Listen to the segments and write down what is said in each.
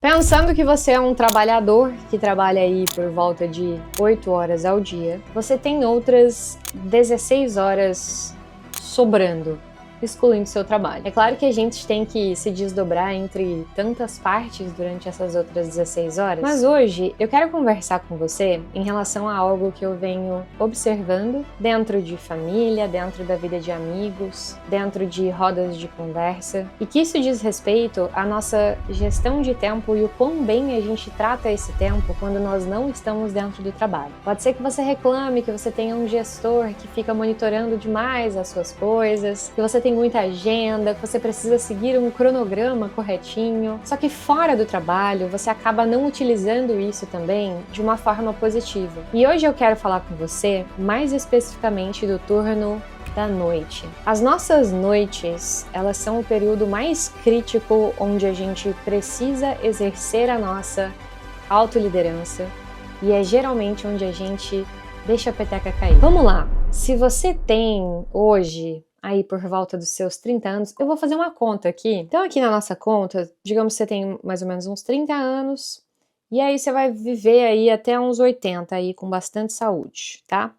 Pensando que você é um trabalhador que trabalha aí por volta de 8 horas ao dia, você tem outras 16 horas sobrando, excluindo seu trabalho. É claro que a gente tem que se desdobrar entre tantas partes durante essas outras 16 horas, mas hoje eu quero conversar com você em relação a algo que eu venho observando dentro de família, dentro da vida de amigos, dentro de rodas de conversa, e que isso diz respeito à nossa gestão de tempo e o quão bem a gente trata esse tempo quando nós não estamos dentro do trabalho. Pode ser que você reclame que você tenha um gestor que fica monitorando demais as suas coisas, que você tem muita agenda, que você precisa seguir um cronograma corretinho. Só que fora do trabalho, você acaba não utilizando isso também de uma forma positiva. E hoje eu quero falar com você mais especificamente do turno da noite. As nossas noites, elas são o período mais crítico onde a gente precisa exercer a nossa autoliderança e é geralmente onde a gente deixa a peteca cair. Vamos lá! Se você tem hoje aí por volta dos seus 30 anos, eu vou fazer uma conta aqui. Então aqui na nossa conta, digamos que você tem mais ou menos uns 30 anos, e aí você vai viver aí até uns 80 aí com bastante saúde, tá?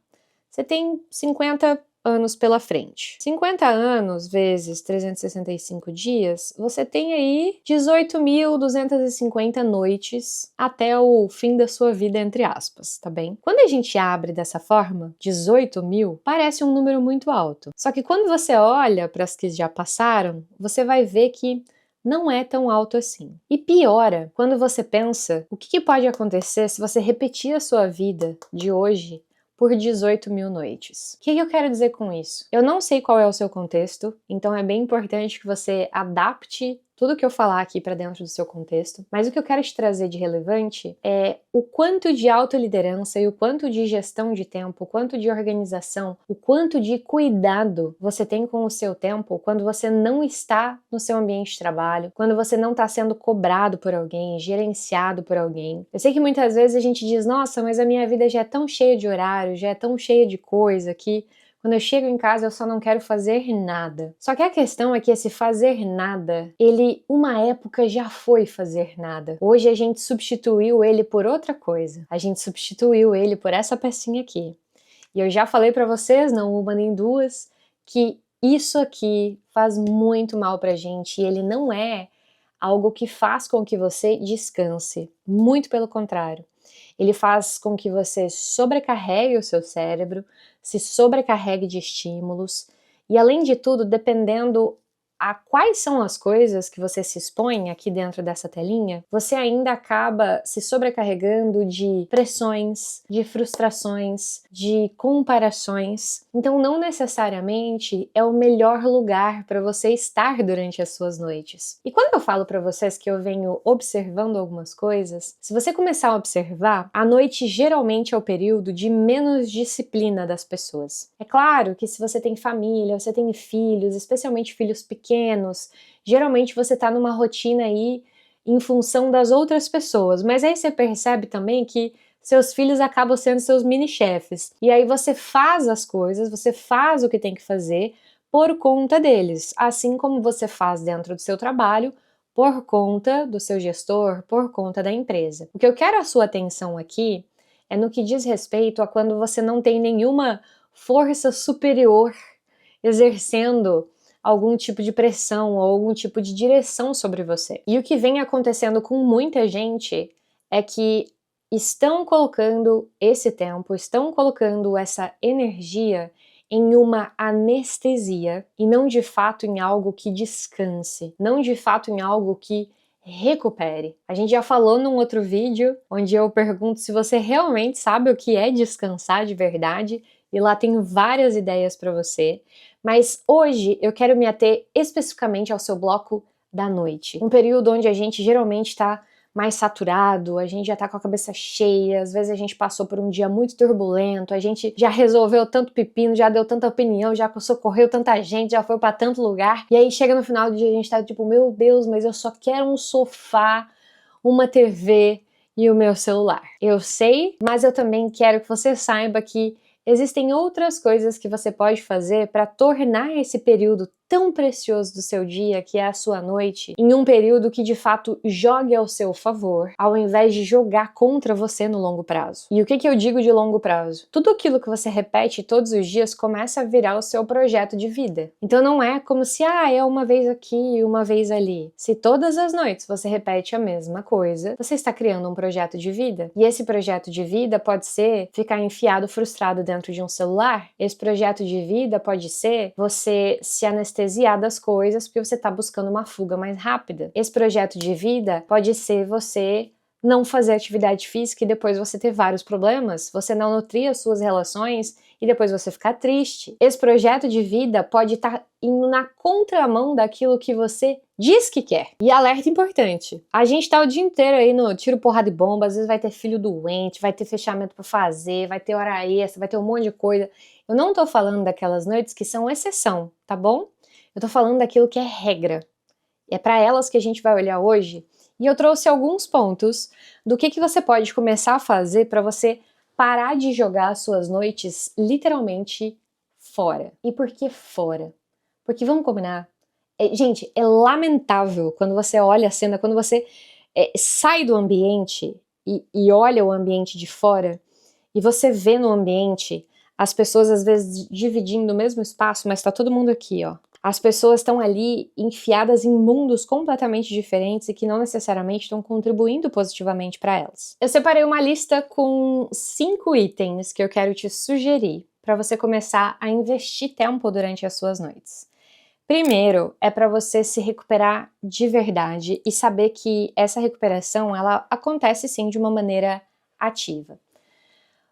Você tem 50 anos pela frente. 50 anos vezes 365 dias, você tem aí 18.250 noites até o fim da sua vida, entre aspas, tá bem? Quando a gente abre dessa forma, 18.000, parece um número muito alto. Só que quando você olha para as que já passaram, você vai ver que não é tão alto assim. E piora quando você pensa o que pode acontecer se você repetir a sua vida de hoje por 18.000 noites. O que eu quero dizer com isso? Eu não sei qual é o seu contexto, então é bem importante que você adapte tudo que eu falar aqui para dentro do seu contexto, mas o que eu quero te trazer de relevante é o quanto de autoliderança e o quanto de gestão de tempo, o quanto de organização, o quanto de cuidado você tem com o seu tempo quando você não está no seu ambiente de trabalho, quando você não está sendo cobrado por alguém, gerenciado por alguém. Eu sei que muitas vezes a gente diz, nossa, mas a minha vida já é tão cheia de horário, já é tão cheia de coisa que quando eu chego em casa eu só não quero fazer nada. Só que a questão é que esse fazer nada, ele uma época já foi fazer nada. Hoje a gente substituiu ele por outra coisa. A gente substituiu ele por essa pecinha aqui. E eu já falei pra vocês, não uma nem duas, que isso aqui faz muito mal pra gente e ele não é algo que faz com que você descanse. Muito pelo contrário. Ele faz com que você sobrecarregue o seu cérebro, se sobrecarregue de estímulos e, além de tudo, dependendo a quais são as coisas que você se expõe aqui dentro dessa telinha, você ainda acaba se sobrecarregando de pressões, de frustrações, de comparações. Então, não necessariamente é o melhor lugar para você estar durante as suas noites. E quando eu falo para vocês que eu venho observando algumas coisas, se você começar a observar, a noite geralmente é o período de menos disciplina das pessoas. É claro que se você tem família, você tem filhos, especialmente filhos pequenos, geralmente você tá numa rotina aí em função das outras pessoas, mas aí você percebe também que seus filhos acabam sendo seus mini-chefes, e aí você faz as coisas, você faz o que tem que fazer por conta deles, assim como você faz dentro do seu trabalho, por conta do seu gestor, por conta da empresa. O que eu quero a sua atenção aqui é no que diz respeito a quando você não tem nenhuma força superior exercendo algum tipo de pressão ou algum tipo de direção sobre você. E o que vem acontecendo com muita gente é que estão colocando esse tempo, estão colocando essa energia em uma anestesia e não de fato em algo que descanse, não de fato em algo que recupere. A gente já falou num outro vídeo onde eu pergunto se você realmente sabe o que é descansar de verdade, e lá tem várias ideias para você. Mas hoje eu quero me ater especificamente ao seu bloco da noite. Um período onde a gente geralmente está mais saturado, a gente já tá com a cabeça cheia, às vezes a gente passou por um dia muito turbulento, a gente já resolveu tanto pepino, já deu tanta opinião, já socorreu tanta gente, já foi pra tanto lugar, e aí chega no final do dia a gente tá tipo, meu Deus, mas eu só quero um sofá, uma TV e o meu celular. Eu sei, mas eu também quero que você saiba que existem outras coisas que você pode fazer para tornar esse período tão precioso do seu dia, que é a sua noite, em um período que de fato jogue ao seu favor, ao invés de jogar contra você no longo prazo. E o que eu digo de longo prazo? Tudo aquilo que você repete todos os dias começa a virar o seu projeto de vida. Então não é como se, é uma vez aqui, uma vez ali. Se todas as noites você repete a mesma coisa, você está criando um projeto de vida. E esse projeto de vida pode ser ficar enfiado, frustrado dentro de um celular. Esse projeto de vida pode ser você se anestesiar das coisas porque você está buscando uma fuga mais rápida. Esse projeto de vida pode ser você não fazer atividade física e depois você ter vários problemas, você não nutrir as suas relações e depois você ficar triste. Esse projeto de vida pode estar indo na contramão daquilo que você diz que quer. E alerta importante, a gente tá o dia inteiro aí no tiro, porrada e bomba, às vezes vai ter filho doente, vai ter fechamento pra fazer, vai ter hora extra, vai ter um monte de coisa. Eu não tô falando daquelas noites que são exceção, tá bom? Eu tô falando daquilo que é regra. É para elas que a gente vai olhar hoje. E eu trouxe alguns pontos do que você pode começar a fazer para você parar de jogar as suas noites literalmente fora. E por que fora? Porque vamos combinar? Gente, é lamentável quando você olha a cena, quando você sai do ambiente e olha o ambiente de fora e você vê no ambiente as pessoas às vezes dividindo o mesmo espaço, mas tá todo mundo aqui, ó. As pessoas estão ali enfiadas em mundos completamente diferentes e que não necessariamente estão contribuindo positivamente para elas. Eu separei uma lista com 5 itens que eu quero te sugerir para você começar a investir tempo durante as suas noites. Primeiro, é para você se recuperar de verdade e saber que essa recuperação ela acontece sim de uma maneira ativa.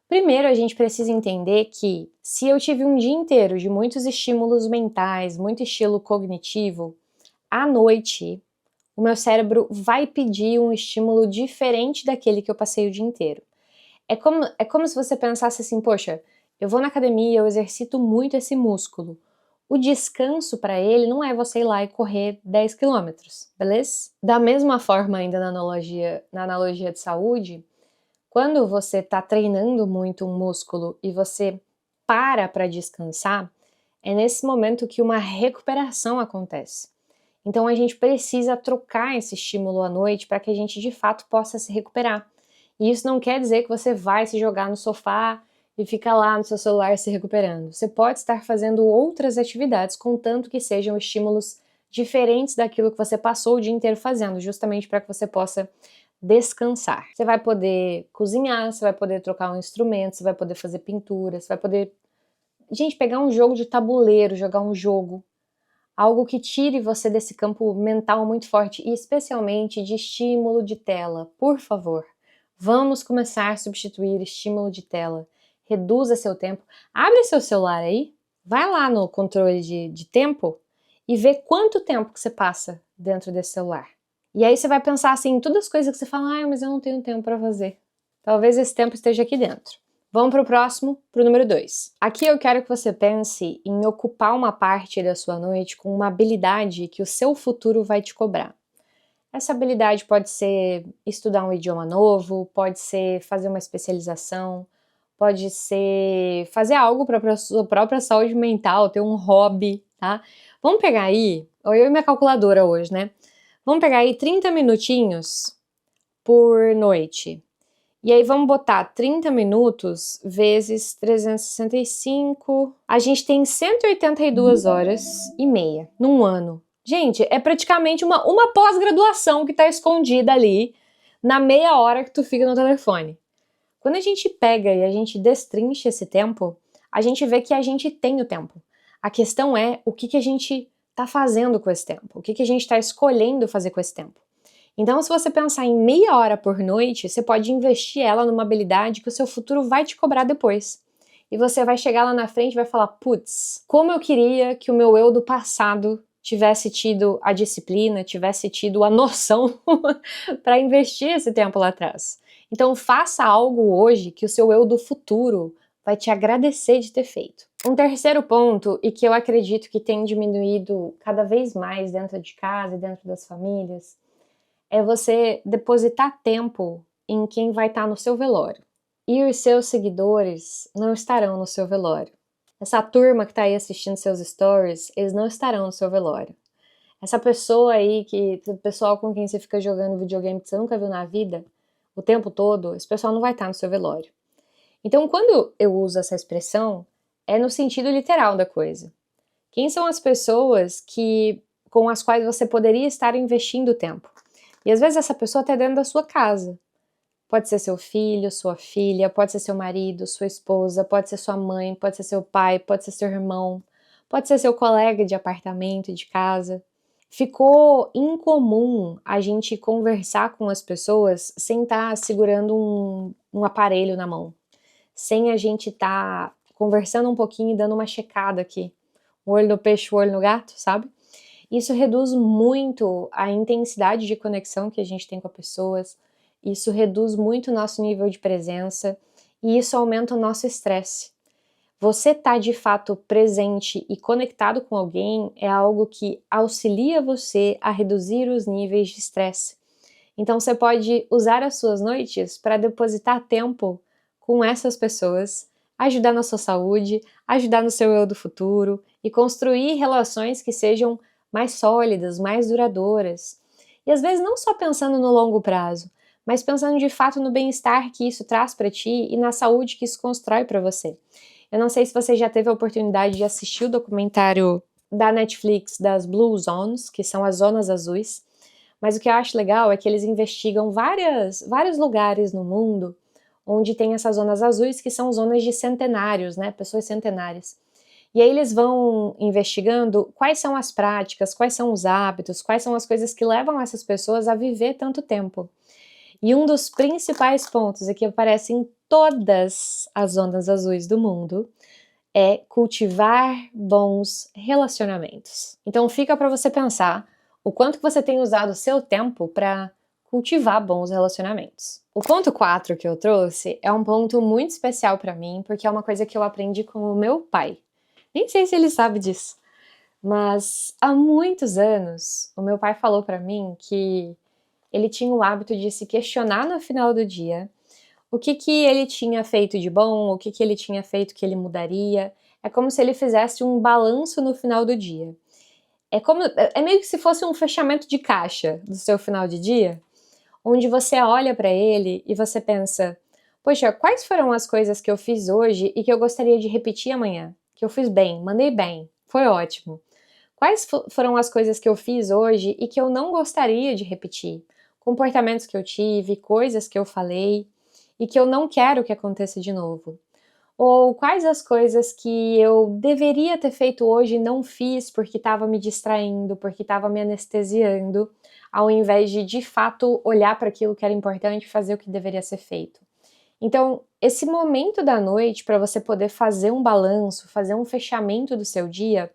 Primeiro, a gente precisa entender que se eu tive um dia inteiro de muitos estímulos mentais, muito estímulo cognitivo, à noite o meu cérebro vai pedir um estímulo diferente daquele que eu passei o dia inteiro. É como se você pensasse assim, poxa, eu vou na academia, eu exercito muito esse músculo. O descanso para ele não é você ir lá e correr 10 quilômetros, beleza? Da mesma forma, ainda na analogia de saúde, quando você está treinando muito um músculo e você para descansar, é nesse momento que uma recuperação acontece. Então a gente precisa trocar esse estímulo à noite para que a gente de fato possa se recuperar. E isso não quer dizer que você vai se jogar no sofá e ficar lá no seu celular se recuperando. Você pode estar fazendo outras atividades, contanto que sejam estímulos diferentes daquilo que você passou o dia inteiro fazendo, justamente para que você possa descansar. Você vai poder cozinhar, você vai poder trocar um instrumento, você vai poder fazer pintura, você vai poder, gente, pegar um jogo de tabuleiro, jogar um jogo, algo que tire você desse campo mental muito forte e especialmente de estímulo de tela. Por favor, vamos começar a substituir estímulo de tela. Reduza seu tempo. Abre seu celular aí, vai lá no controle de tempo e vê quanto tempo que você passa dentro desse celular. E aí você vai pensar assim, em todas as coisas que você fala, mas eu não tenho tempo para fazer. Talvez esse tempo esteja aqui dentro. Vamos para o próximo, para o número 2. Aqui eu quero que você pense em ocupar uma parte da sua noite com uma habilidade que o seu futuro vai te cobrar. Essa habilidade pode ser estudar um idioma novo, pode ser fazer uma especialização, pode ser fazer algo para a sua própria saúde mental, ter um hobby, tá? Vamos pegar aí, eu e minha calculadora hoje, né? Vamos pegar aí 30 minutinhos por noite. E aí vamos botar 30 minutos vezes 365. A gente tem 182 horas e meia num ano. Gente, é praticamente uma pós-graduação que tá escondida ali na meia hora que tu fica no telefone. Quando a gente pega e a gente destrincha esse tempo, a gente vê que a gente tem o tempo. A questão é o que a gente tá fazendo com esse tempo, o que a gente tá escolhendo fazer com esse tempo. Então, se você pensar em meia hora por noite, você pode investir ela numa habilidade que o seu futuro vai te cobrar depois. E você vai chegar lá na frente e vai falar, putz, como eu queria que o meu eu do passado tivesse tido a disciplina, tivesse tido a noção para investir esse tempo lá atrás. Então, faça algo hoje que o seu eu do futuro vai te agradecer de ter feito. Um terceiro ponto, e que eu acredito que tem diminuído cada vez mais dentro de casa e dentro das famílias, é você depositar tempo em quem vai estar no seu velório. E os seus seguidores não estarão no seu velório. Essa turma que tá aí assistindo seus stories, eles não estarão no seu velório. Essa pessoa aí, o pessoal com quem você fica jogando videogame que você nunca viu na vida, o tempo todo, esse pessoal não vai estar no seu velório. Então, quando eu uso essa expressão, é no sentido literal da coisa. Quem são as pessoas com as quais você poderia estar investindo tempo? E às vezes essa pessoa está dentro da sua casa. Pode ser seu filho, sua filha, pode ser seu marido, sua esposa, pode ser sua mãe, pode ser seu pai, pode ser seu irmão, pode ser seu colega de apartamento, de casa. Ficou incomum a gente conversar com as pessoas sem estar segurando um aparelho na mão, sem a gente estar conversando um pouquinho e dando uma checada aqui. O olho no peixe, o olho no gato, sabe? Isso reduz muito a intensidade de conexão que a gente tem com as pessoas, isso reduz muito o nosso nível de presença e isso aumenta o nosso estresse. Você estar de fato presente e conectado com alguém é algo que auxilia você a reduzir os níveis de estresse. Então você pode usar as suas noites para depositar tempo com essas pessoas, ajudar na sua saúde, ajudar no seu eu do futuro e construir relações que sejam mais sólidas, mais duradouras. E às vezes não só pensando no longo prazo, mas pensando de fato no bem-estar que isso traz para ti e na saúde que isso constrói para você. Eu não sei se você já teve a oportunidade de assistir o documentário da Netflix das Blue Zones, que são as zonas azuis, mas o que eu acho legal é que eles investigam vários lugares no mundo onde tem essas zonas azuis, que são zonas de centenários, né, pessoas centenárias. E aí eles vão investigando quais são as práticas, quais são os hábitos, quais são as coisas que levam essas pessoas a viver tanto tempo. E um dos principais pontos que aparece em todas as zonas azuis do mundo é cultivar bons relacionamentos. Então fica para você pensar o quanto que você tem usado o seu tempo para cultivar bons relacionamentos. O ponto 4 que eu trouxe é um ponto muito especial para mim, porque é uma coisa que eu aprendi com o meu pai. Nem sei se ele sabe disso, mas há muitos anos o meu pai falou para mim que ele tinha o hábito de se questionar no final do dia o que ele tinha feito de bom, o que ele tinha feito que ele mudaria. É como se ele fizesse um balanço no final do dia. É meio que se fosse um fechamento de caixa do seu final de dia, onde você olha para ele e você pensa: poxa, quais foram as coisas que eu fiz hoje e que eu gostaria de repetir amanhã? Que eu fiz bem, mandei bem, foi ótimo. Quais foram as coisas que eu fiz hoje e que eu não gostaria de repetir? Comportamentos que eu tive, coisas que eu falei e que eu não quero que aconteça de novo. Ou quais as coisas que eu deveria ter feito hoje e não fiz porque estava me distraindo, porque estava me anestesiando, ao invés de fato olhar para aquilo que era importante e fazer o que deveria ser feito. Então, esse momento da noite para você poder fazer um balanço, fazer um fechamento do seu dia,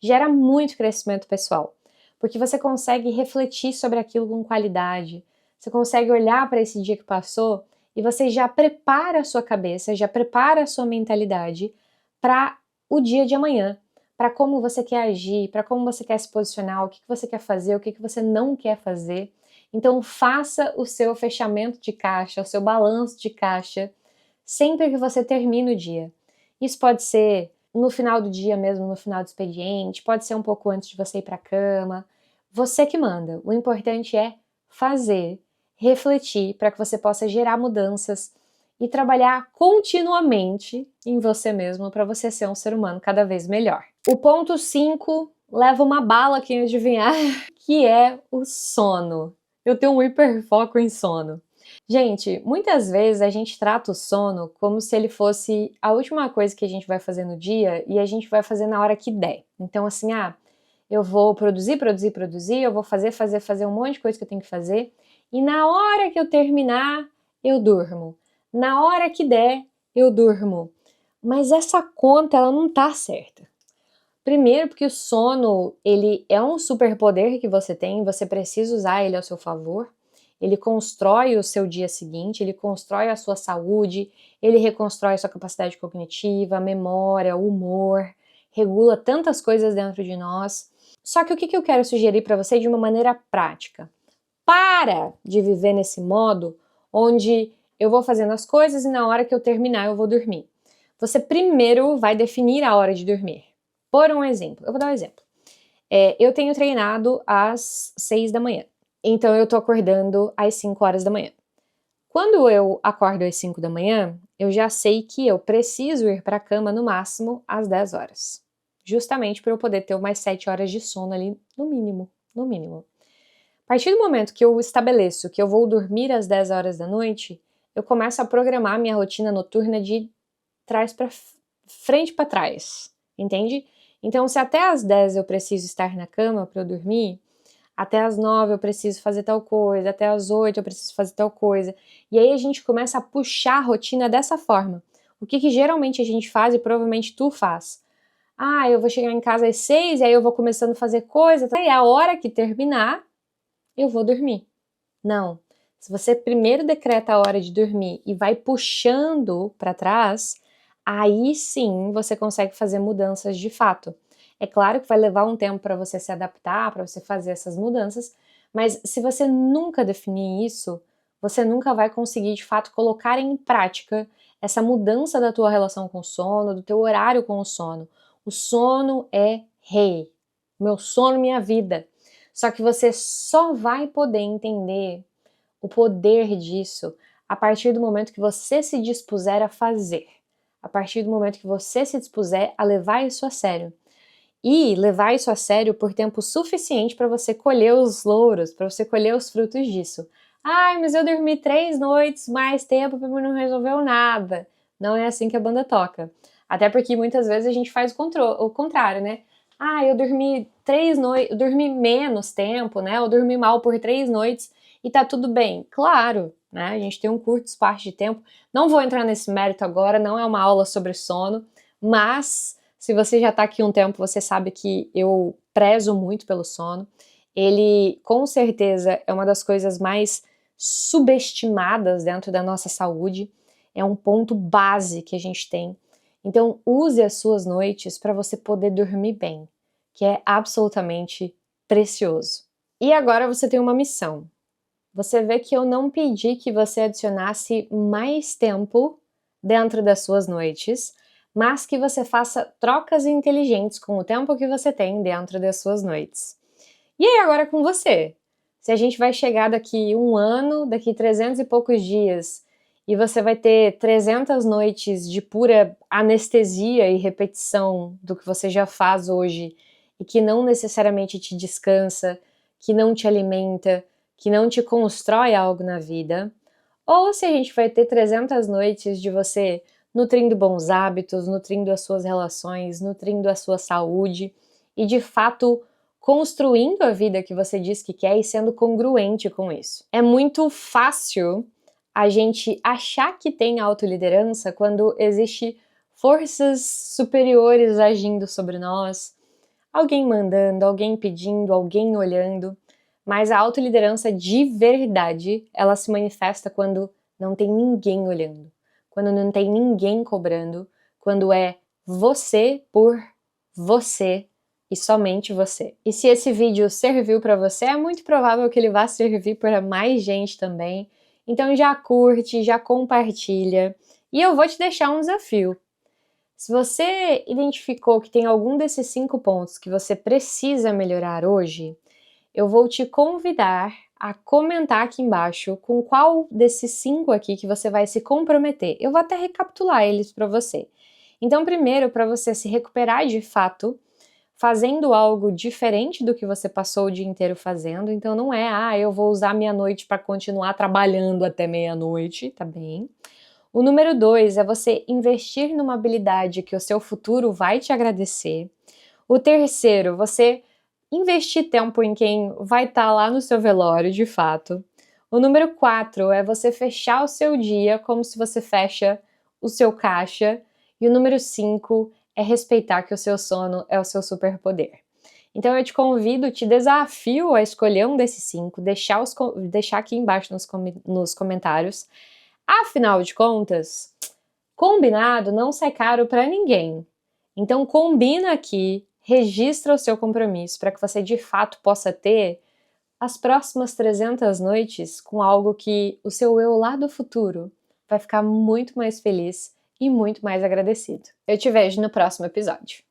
gera muito crescimento pessoal, porque você consegue refletir sobre aquilo com qualidade, você consegue olhar para esse dia que passou e você já prepara a sua cabeça, já prepara a sua mentalidade para o dia de amanhã, para como você quer agir, para como você quer se posicionar, o que você quer fazer, o que você não quer fazer. Então faça o seu fechamento de caixa, o seu balanço de caixa, sempre que você termina o dia. Isso pode ser no final do dia mesmo, no final do expediente, pode ser um pouco antes de você ir para a cama. Você que manda. O importante é fazer, refletir para que você possa gerar mudanças e trabalhar continuamente em você mesmo para você ser um ser humano cada vez melhor. O ponto 5 leva uma bala quem adivinhar, que é o sono. Eu tenho um hiperfoco em sono. Gente, muitas vezes a gente trata o sono como se ele fosse a última coisa que a gente vai fazer no dia e a gente vai fazer na hora que der. Então, assim, eu vou produzir, eu vou fazer um monte de coisa que eu tenho que fazer e na hora que eu terminar, eu durmo. Na hora que der, eu durmo. Mas essa conta, ela não tá certa. Primeiro, porque o sono, ele é um superpoder que você tem, você precisa usar ele ao seu favor. Ele constrói o seu dia seguinte, ele constrói a sua saúde, ele reconstrói a sua capacidade cognitiva, memória, humor, regula tantas coisas dentro de nós. Só que o que eu quero sugerir para você de uma maneira prática? Para de viver nesse modo onde eu vou fazendo as coisas e na hora que eu terminar eu vou dormir. Você primeiro vai definir a hora de dormir. Por um exemplo, eu vou dar um exemplo. Eu tenho treinado às 6 da manhã, então eu tô acordando às 5 horas da manhã. Quando eu acordo às 5 da manhã, eu já sei que eu preciso ir para a cama no máximo às 10 horas. Justamente para eu poder ter umas 7 horas de sono ali, no mínimo, no mínimo. A partir do momento que eu estabeleço que eu vou dormir às 10 horas da noite, eu começo a programar minha rotina noturna de trás para frente para trás, entende? Então, se até às 10 eu preciso estar na cama para eu dormir, até às 9 eu preciso fazer tal coisa, até às 8 eu preciso fazer tal coisa. E aí a gente começa a puxar a rotina dessa forma. O que geralmente a gente faz, e provavelmente tu faz? Eu vou chegar em casa às 6, e aí eu vou começando a fazer coisa, e a hora que terminar, eu vou dormir. Não. Se você primeiro decreta a hora de dormir e vai puxando para trás, aí sim você consegue fazer mudanças de fato. É claro que vai levar um tempo para você se adaptar, para você fazer essas mudanças, mas se você nunca definir isso, você nunca vai conseguir de fato colocar em prática essa mudança da tua relação com o sono, do teu horário com o sono. O sono é rei. Meu sono, minha vida. Só que você só vai poder entender o poder disso a partir do momento que você se dispuser a fazer. A partir do momento que você se dispuser a levar isso a sério. E levar isso a sério por tempo suficiente para você colher os louros, para você colher os frutos disso. Mas eu dormi 3 noites, mais tempo, para mim não resolveu nada. Não é assim que a banda toca. Até porque muitas vezes a gente faz o contrário, né? Eu dormi 3 noites, dormi menos tempo, né? Eu dormi mal por 3 noites e tá tudo bem. Claro, né? A gente tem um curto espaço de tempo. Não vou entrar nesse mérito agora, não é uma aula sobre sono, mas se você já está aqui um tempo, você sabe que eu prezo muito pelo sono. Ele, com certeza, é uma das coisas mais subestimadas dentro da nossa saúde. É um ponto base que a gente tem. Então, use as suas noites para você poder dormir bem, que é absolutamente precioso. E agora você tem uma missão. Você vê que eu não pedi que você adicionasse mais tempo dentro das suas noites, mas que você faça trocas inteligentes com o tempo que você tem dentro das suas noites. E aí agora com você? Se a gente vai chegar daqui um ano, daqui 300 e poucos dias, e você vai ter 300 noites de pura anestesia e repetição do que você já faz hoje, e que não necessariamente te descansa, que não te alimenta, que não te constrói algo na vida, ou se a gente vai ter 300 noites de você nutrindo bons hábitos, nutrindo as suas relações, nutrindo a sua saúde e de fato construindo a vida que você diz que quer e sendo congruente com isso. É muito fácil a gente achar que tem autoliderança quando existe forças superiores agindo sobre nós, alguém mandando, alguém pedindo, alguém olhando, mas a autoliderança de verdade, ela se manifesta quando não tem ninguém olhando, quando não tem ninguém cobrando, quando é você por você e somente você. E se esse vídeo serviu para você, é muito provável que ele vá servir para mais gente também. Então já curte, já compartilha. E eu vou te deixar um desafio. Se você identificou que tem algum desses 5 pontos que você precisa melhorar hoje, eu vou te convidar a comentar aqui embaixo com qual desses 5 aqui que você vai se comprometer. Eu vou até recapitular eles para você. Então, primeiro, para você se recuperar de fato, fazendo algo diferente do que você passou o dia inteiro fazendo. Então, não é, eu vou usar minha noite para continuar trabalhando até meia-noite, tá bem? O número 2 é você investir numa habilidade que o seu futuro vai te agradecer. O terceiro, você investir tempo em quem vai estar lá no seu velório, de fato. O número 4 é você fechar o seu dia como se você fecha o seu caixa. E o número 5 é respeitar que o seu sono é o seu superpoder. Então eu te convido, te desafio a escolher um desses 5, deixar aqui embaixo nos comentários. Afinal de contas, combinado não sai caro para ninguém. Então combina aqui, registra o seu compromisso para que você de fato possa ter as próximas 300 noites com algo que o seu eu lá do futuro vai ficar muito mais feliz e muito mais agradecido. Eu te vejo no próximo episódio.